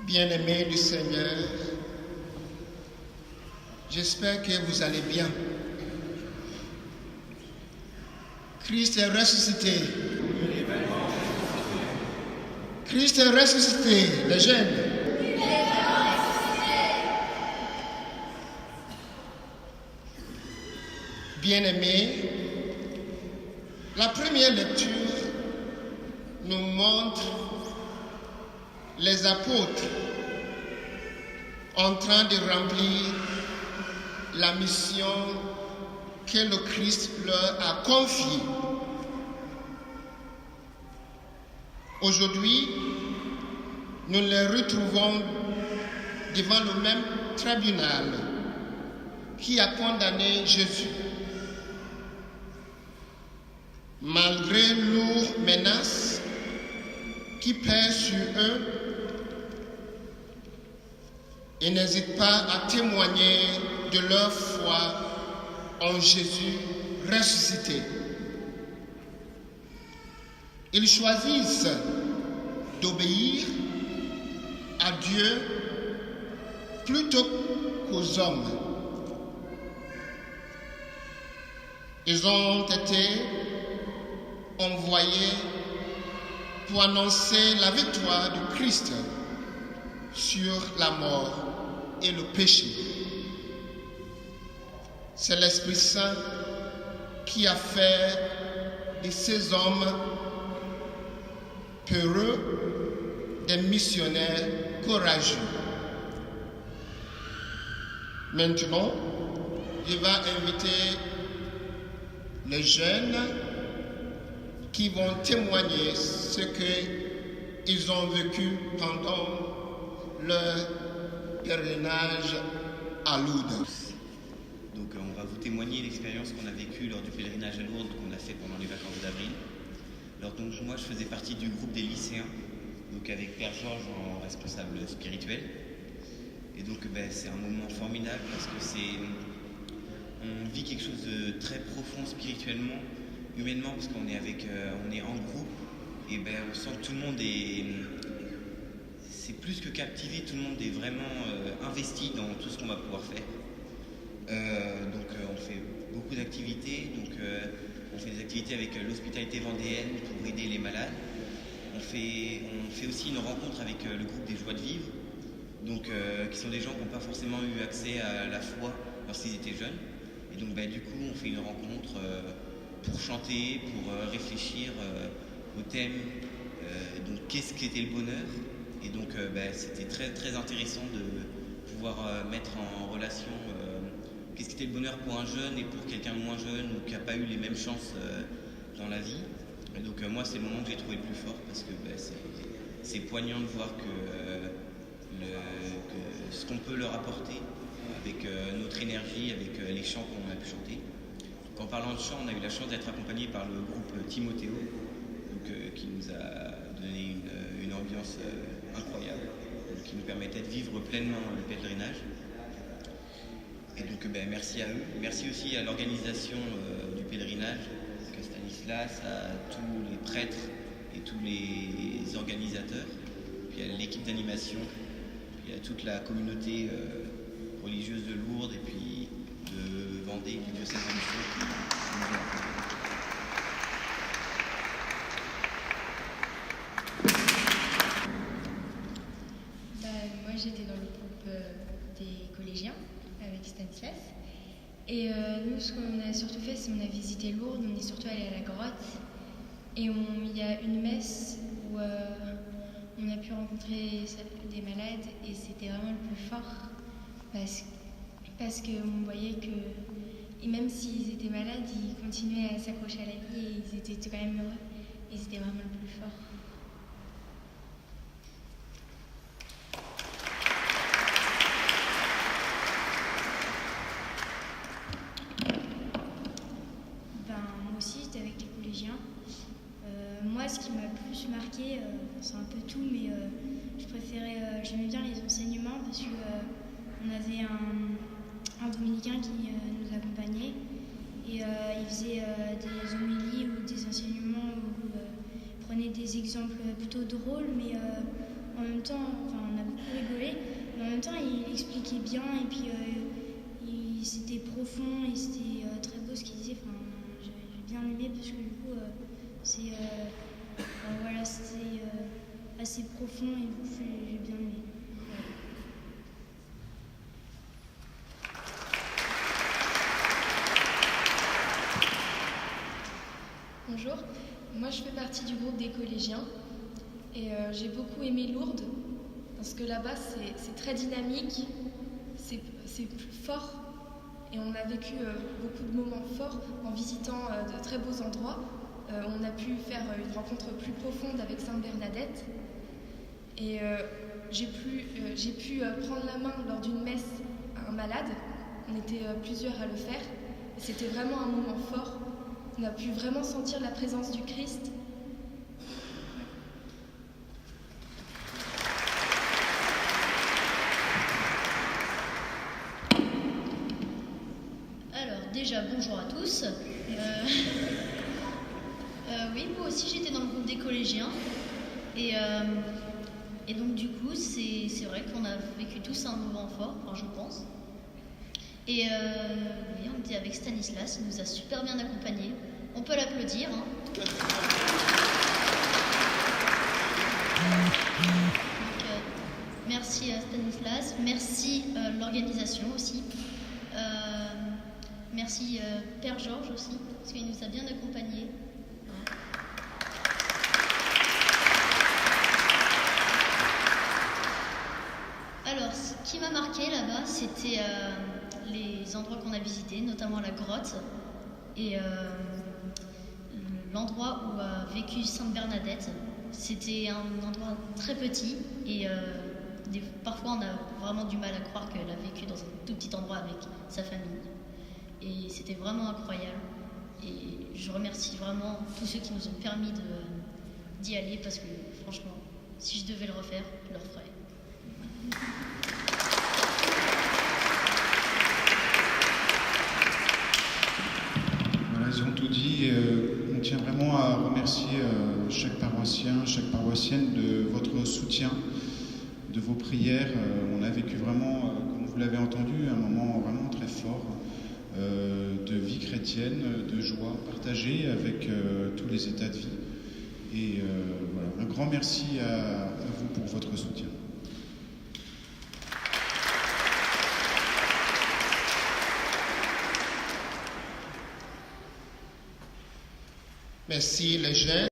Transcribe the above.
Bien-aimés du Seigneur, j'espère que vous allez bien. Christ est ressuscité. Christ est ressuscité, les jeunes. Bien-aimés, la première lecture nous montre les apôtres en train de remplir la mission que le Christ leur a confiée. Aujourd'hui, nous les retrouvons devant le même tribunal qui a condamné Jésus. Malgré lourdes menaces qui pèsent sur eux, ils n'hésitent pas à témoigner de leur foi en Jésus ressuscité. Ils choisissent d'obéir à Dieu plutôt qu'aux hommes. Ils ont été envoyés pour annoncer la victoire du Christ sur la mort et le péché. C'est l'Esprit Saint qui a fait de ces hommes peureux des missionnaires courageux. Maintenant, je vais inviter les jeunes qui vont témoigner ce qu'ils ont vécu pendant leur pèlerinage à Lourdes. Donc on va vous témoigner l'expérience qu'on a vécue lors du pèlerinage à Lourdes qu'on a fait pendant les vacances d'avril. Alors donc moi je faisais partie du groupe des lycéens, donc avec Père Georges en responsable spirituel. Et donc c'est un moment formidable parce que on vit quelque chose de très profond spirituellement, humainement, parce qu'on est on est en groupe et on sent que tout le monde c'est plus que captivé, tout le monde est vraiment investi dans tout ce qu'on va pouvoir faire. On fait beaucoup d'activités, on fait des activités avec l'hospitalité vendéenne pour aider les malades. On fait aussi une rencontre avec le groupe des Joies de Vivre, qui sont des gens qui n'ont pas forcément eu accès à la foi lorsqu'ils étaient jeunes. Et donc du coup on fait une rencontre pour chanter, pour réfléchir au thème, donc qu'est-ce qu'était le bonheur. Et donc c'était très très intéressant de pouvoir mettre en relation qu'est-ce qu'était le bonheur pour un jeune et pour quelqu'un de moins jeune ou qui n'a pas eu les mêmes chances dans la vie. Et donc moi c'est le moment que j'ai trouvé le plus fort parce que c'est poignant de voir que ce qu'on peut leur apporter avec notre énergie, avec les chants qu'on a pu chanter. Donc, en parlant de chant, on a eu la chance d'être accompagné par le groupe Timothéo, qui nous a donné une ambiance incroyable, qui nous permettait de vivre pleinement le pèlerinage. Et donc merci à eux. Merci aussi à l'organisation du pèlerinage, à Stanislas, à tous les prêtres et tous les organisateurs, puis à l'équipe d'animation, puis à toute la communauté religieuse de Lourdes et puis de Vendée, du diocèse de Lisieux. Moi j'étais dans le groupe des collégiens avec Stanislas. Et nous ce qu'on a surtout fait c'est qu'on a visité Lourdes, on est surtout allé à la grotte. Et il y a une messe où on a pu rencontrer des malades et c'était vraiment le plus fort parce qu'on voyait que et même s'ils étaient malades, ils continuaient à s'accrocher à la vie et ils étaient quand même heureux et c'était vraiment le plus fort. Moi aussi, j'étais avec les collégiens. Moi, ce qui m'a plus marqué, c'est un peu tout, mais j'aimais bien les enseignements parce qu'on avait un dominicain qui nous accompagnait et il faisait des homélies ou des enseignements où il prenait des exemples plutôt drôles, mais en même temps, on a beaucoup rigolé. Mais en même temps, il expliquait bien et puis c'était profond et c'était très beau ce qu'il disait. Enfin, j'ai bien aimé parce que du coup, c'était assez profond et du coup, j'ai bien aimé. Bonjour, moi je fais partie du groupe des collégiens et j'ai beaucoup aimé Lourdes parce que là-bas c'est très dynamique, c'est fort et on a vécu beaucoup de moments forts en visitant de très beaux endroits. On a pu faire une rencontre plus profonde avec Sainte Bernadette et j'ai pu prendre la main lors d'une messe à un malade. On était plusieurs à le faire et c'était vraiment un moment fort. On a pu vraiment sentir la présence du Christ. Alors déjà, bonjour à tous. Oui, moi aussi j'étais dans le groupe des collégiens. Et donc du coup, c'est vrai qu'on a vécu tous un moment fort, enfin je pense. Et oui, on était avec Stanislas, il nous a super bien accompagnés. On peut l'applaudir. Hein. Donc, merci à Stanislas, merci l'organisation aussi. Merci Père Georges aussi, parce qu'il nous a bien accompagnés. Alors, ce qui m'a marqué là-bas, c'était les endroits qu'on a visités, notamment la grotte et l'endroit où a vécu Sainte Bernadette. C'était un endroit très petit et parfois on a vraiment du mal à croire qu'elle a vécu dans un tout petit endroit avec sa famille. Et c'était vraiment incroyable. Et je remercie vraiment tous ceux qui nous ont permis d'y aller parce que franchement, si je devais le refaire, je le referais. Ils ont tout dit et on tient vraiment à remercier chaque paroissien, chaque paroissienne de votre soutien, de vos prières. On a vécu vraiment, comme vous l'avez entendu, un moment vraiment très fort de vie chrétienne, de joie partagée avec tous les états de vie. Et voilà, un grand merci à vous pour votre soutien. Merci les jeunes.